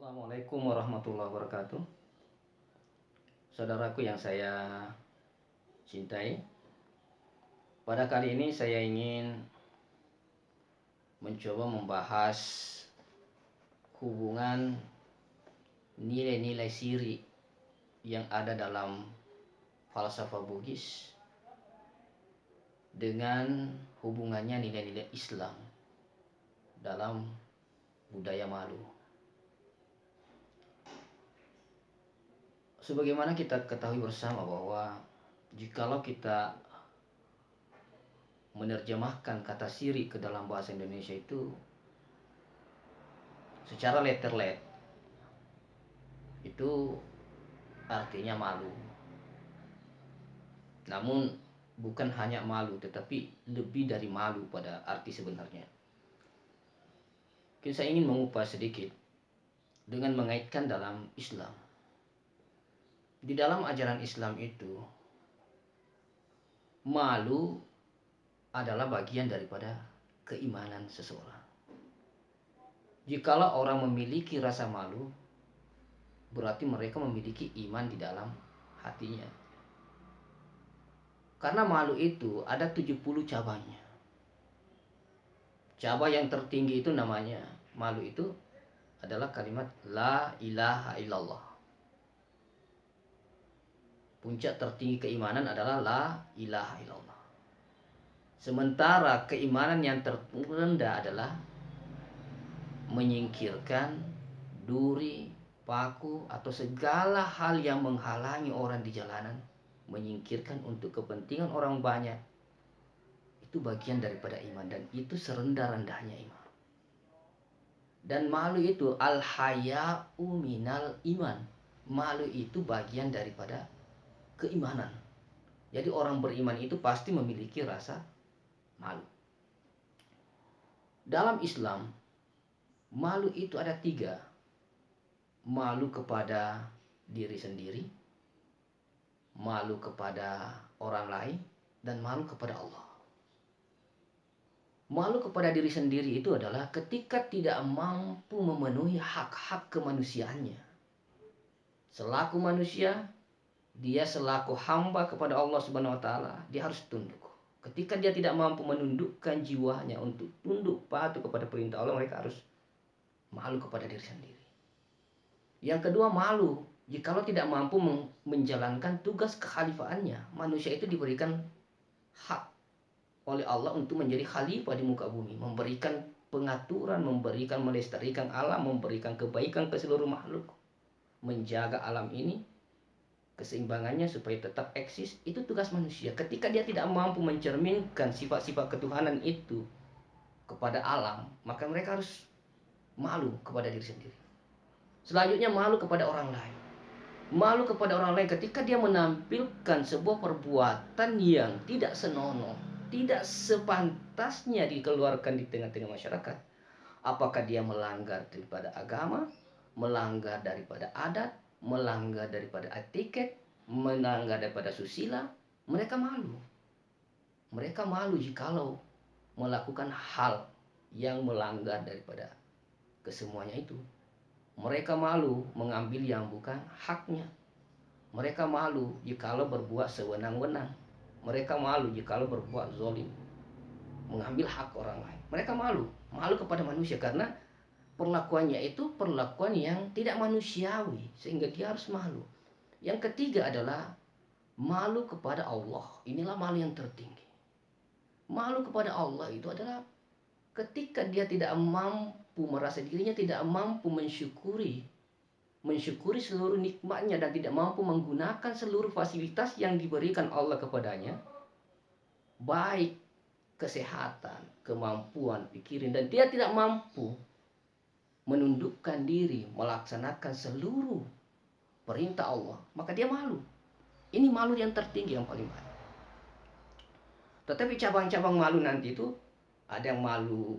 Assalamualaikum warahmatullahi wabarakatuh. Saudaraku yang saya cintai, pada kali ini saya ingin mencoba membahas hubungan nilai-nilai siri yang ada dalam falsafah Bugis dengan hubungannya nilai-nilai Islam dalam budaya malu. Sebagaimana kita ketahui bersama bahwa jikalau kita menerjemahkan kata siri ke dalam bahasa Indonesia itu secara letterlet itu artinya malu. Namun bukan hanya malu tetapi lebih dari malu pada arti sebenarnya. Mungkin saya ingin mengupas sedikit dengan mengaitkan dalam Islam. Di dalam ajaran Islam itu, malu adalah bagian daripada keimanan seseorang. Jikalau orang memiliki rasa malu, berarti mereka memiliki iman di dalam hatinya. Karena malu itu ada 70 cabangnya. Cabang yang tertinggi itu namanya, malu itu adalah kalimat La ilaha illallah. Puncak tertinggi keimanan adalah La ilaha illallah. Sementara keimanan yang terendah adalah menyingkirkan duri, paku, atau segala hal yang menghalangi orang di jalanan. Menyingkirkan untuk kepentingan orang banyak. Itu bagian daripada iman dan itu serendah-rendahnya iman. Dan malu itu al-haya'u minal iman. Malu itu bagian daripada keimanan. Jadi orang beriman itu pasti memiliki rasa malu. Dalam Islam, malu itu ada 3. Malu kepada diri sendiri, malu kepada orang lain, dan malu kepada Allah. Malu kepada diri sendiri itu adalah ketika tidak mampu memenuhi hak-hak kemanusiaannya. Selaku manusia, dia selaku hamba kepada Allah Subhanahu wa taala, dia harus tunduk. Ketika dia tidak mampu menundukkan jiwanya untuk tunduk patuh kepada perintah Allah, mereka harus malu kepada diri sendiri. Yang kedua, malu jikalau tidak mampu menjalankan tugas kekhalifaannya. Manusia itu diberikan hak oleh Allah untuk menjadi khalifah di muka bumi, memberikan pengaturan, memberikan melestarikan alam, memberikan kebaikan ke seluruh makhluk, menjaga alam ini keseimbangannya supaya tetap eksis. Itu tugas manusia. Ketika dia tidak mampu mencerminkan sifat-sifat ketuhanan itu kepada alam, maka mereka harus malu kepada diri sendiri. Selanjutnya, malu kepada orang lain. Malu kepada orang lain ketika dia menampilkan sebuah perbuatan yang tidak senonoh, tidak sepantasnya dikeluarkan di tengah-tengah masyarakat. Apakah dia melanggar daripada agama, melanggar daripada adat, melanggar daripada etiket, melanggar daripada susila, mereka malu. Mereka malu jikalau melakukan hal yang melanggar daripada kesemuanya itu. Mereka malu mengambil yang bukan haknya. Mereka malu jikalau berbuat sewenang-wenang. Mereka malu jikalau berbuat zolim, mengambil hak orang lain. Mereka malu kepada manusia karena perlakuannya itu perlakuan yang tidak manusiawi, sehingga dia harus malu. Yang ketiga adalah malu kepada Allah. Inilah malu yang tertinggi. Malu kepada Allah itu adalah ketika dia tidak mampu, merasa dirinya tidak mampu mensyukuri seluruh nikmatnya dan tidak mampu menggunakan seluruh fasilitas yang diberikan Allah kepadanya, baik kesehatan, kemampuan, pikiran, dan dia tidak mampu menundukkan diri, melaksanakan seluruh perintah Allah, maka dia malu. Ini malu yang tertinggi, yang paling banyak. Tetapi cabang-cabang malu nanti itu ada yang malu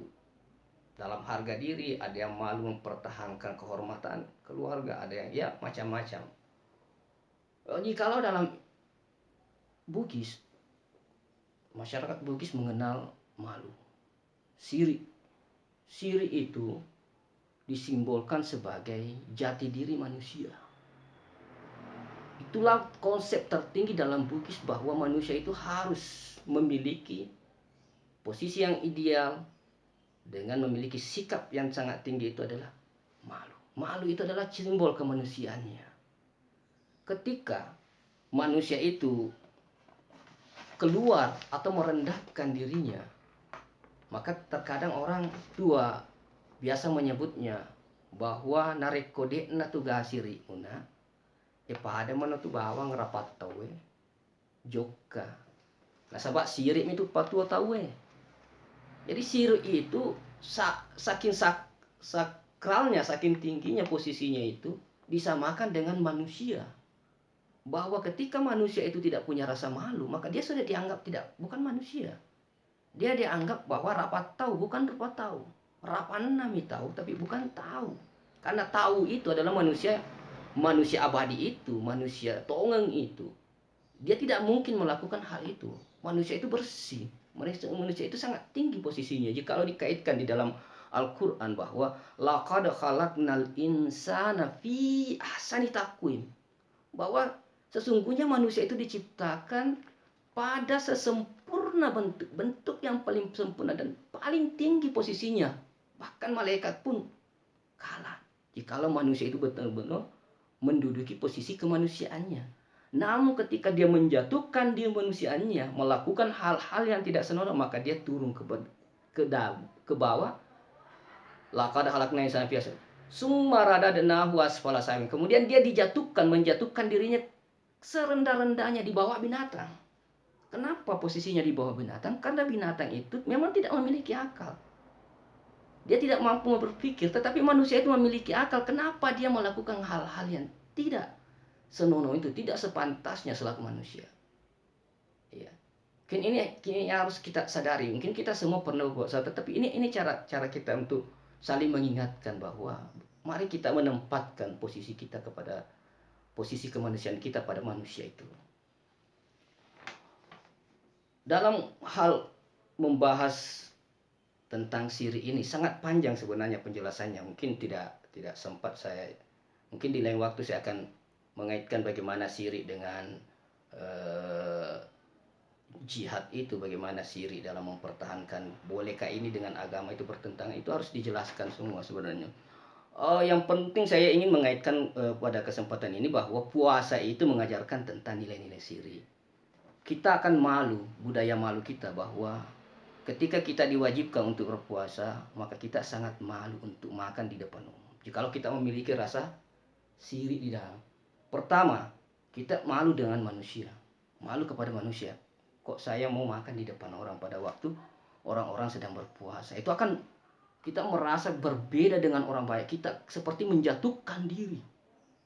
dalam harga diri, ada yang malu mempertahankan kehormatan keluarga, ada yang ya macam-macam. Jikalau dalam Bugis, masyarakat Bugis mengenal malu. Siri itu disimbolkan sebagai jati diri manusia. Itulah konsep tertinggi dalam Bugis, bahwa manusia itu harus memiliki posisi yang ideal dengan memiliki sikap yang sangat tinggi, itu adalah malu. Malu itu adalah simbol kemanusiaannya. Ketika manusia itu keluar atau merendahkan dirinya, maka terkadang orang tua biasa menyebutnya bahwa narekodekna tugasiri una pada mana tu bawang rapat tahu joka. Nah sabak sirik itu patua tahu. Jadi sirik itu saking sakralnya, saking tingginya posisinya itu disamakan dengan manusia. Bahwa ketika manusia itu tidak punya rasa malu, maka dia sudah dianggap bukan manusia. Dia dianggap bahwa rapat tahu, bukan rupa tahu. Rapan nami tahu, tapi bukan tahu. Karena tahu itu adalah manusia abadi itu, manusia tongeng itu. Dia tidak mungkin melakukan hal itu. Manusia itu bersih. Manusia itu sangat tinggi posisinya. Jika kalau dikaitkan di dalam Al-Quran bahwa laqad khalaqnal insana fi ahsani taqwim, bahwa sesungguhnya manusia itu diciptakan pada sesempurna bentuk yang paling sempurna dan paling tinggi posisinya. Bahkan malaikat pun kalah jikalau manusia itu benar-benar menduduki posisi kemanusiaannya. Namun ketika dia menjatuhkan diri manusiaannya, melakukan hal-hal yang tidak senonoh, maka dia turun ke bawah. Laqad khalaqnal insana fi ahsani summa radadnahu asfala safilin. Kemudian dia menjatuhkan dirinya serendah-rendahnya di bawah binatang. Kenapa posisinya di bawah binatang? Karena binatang itu memang tidak memiliki akal. Dia tidak mampu berpikir, tetapi manusia itu memiliki akal. Kenapa dia melakukan hal-hal yang tidak senonoh itu, tidak sepantasnya selaku manusia? Ya. Mungkin ini harus kita sadari. Mungkin kita semua pernah buat salah, tetapi ini cara kita untuk saling mengingatkan bahwa mari kita menempatkan posisi kita kepada posisi kemanusiaan kita pada manusia itu. Dalam hal membahas tentang siri ini sangat panjang sebenarnya penjelasannya. Mungkin tidak sempat saya. Mungkin di lain waktu saya akan mengaitkan bagaimana siri dengan jihad itu, bagaimana siri dalam mempertahankan, bolehkah ini dengan agama itu bertentangan, itu harus dijelaskan semua sebenarnya. Yang penting saya ingin mengaitkan pada kesempatan ini bahwa puasa itu mengajarkan tentang nilai-nilai siri. Kita akan malu, budaya malu kita, bahwa ketika kita diwajibkan untuk berpuasa, maka kita sangat malu untuk makan di depan umum. Jikalau kita memiliki rasa siri di dalam. Pertama, kita malu dengan manusia. Malu kepada manusia. Kok saya mau makan di depan orang pada waktu orang-orang sedang berpuasa? Itu akan kita merasa berbeda dengan orang baik. Kita seperti menjatuhkan diri.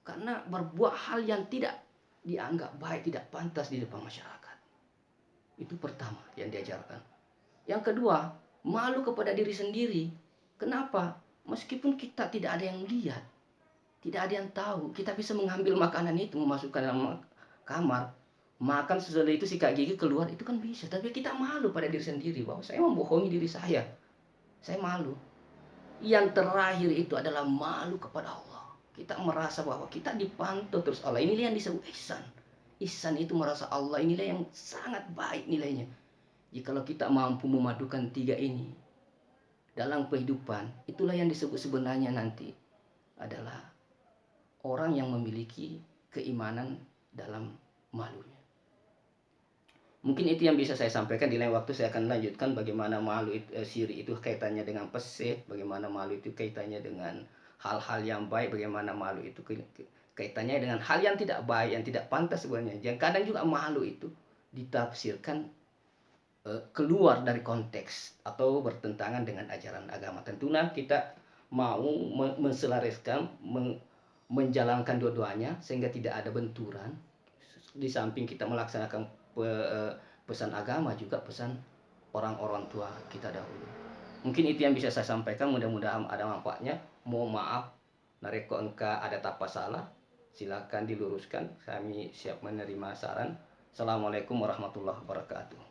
Karena berbuat hal yang tidak dianggap baik, tidak pantas di depan masyarakat. Itu pertama yang diajarkan. Yang kedua, malu kepada diri sendiri. Kenapa? Meskipun kita tidak ada yang lihat, tidak ada yang tahu, kita bisa mengambil makanan itu, memasukkan dalam kamar, makan sesudah itu sikat gigi keluar, itu kan bisa. Tapi kita malu pada diri sendiri bahwa saya membohongi diri saya. Saya malu. Yang terakhir itu adalah malu kepada Allah. Kita merasa bahwa kita dipantau terus Allah. Inilah yang disebut ihsan. Ihsan itu merasa Allah inilah yang sangat baik nilainya. Jikalau kita mampu memadukan tiga ini dalam kehidupan, itulah yang disebut sebenarnya nanti adalah orang yang memiliki keimanan dalam malunya. Mungkin itu yang bisa saya sampaikan. Di lain waktu saya akan lanjutkan bagaimana malu siri itu kaitannya dengan pesih, bagaimana malu itu kaitannya dengan hal-hal yang baik, bagaimana malu itu kaitannya dengan hal yang tidak baik, yang tidak pantas sebenarnya. Yang kadang juga malu itu ditafsirkan keluar dari konteks atau bertentangan dengan ajaran agama. Tentunya kita mau menselaraskan, menjalankan dua-duanya sehingga tidak ada benturan. Di samping kita melaksanakan pesan agama, juga pesan orang-orang tua kita dahulu. Mungkin itu yang bisa saya sampaikan, mudah-mudahan ada manfaatnya. Mohon maaf nareko engka ada tapa salah, silakan diluruskan, kami siap menerima saran. Assalamualaikum warahmatullahi wabarakatuh.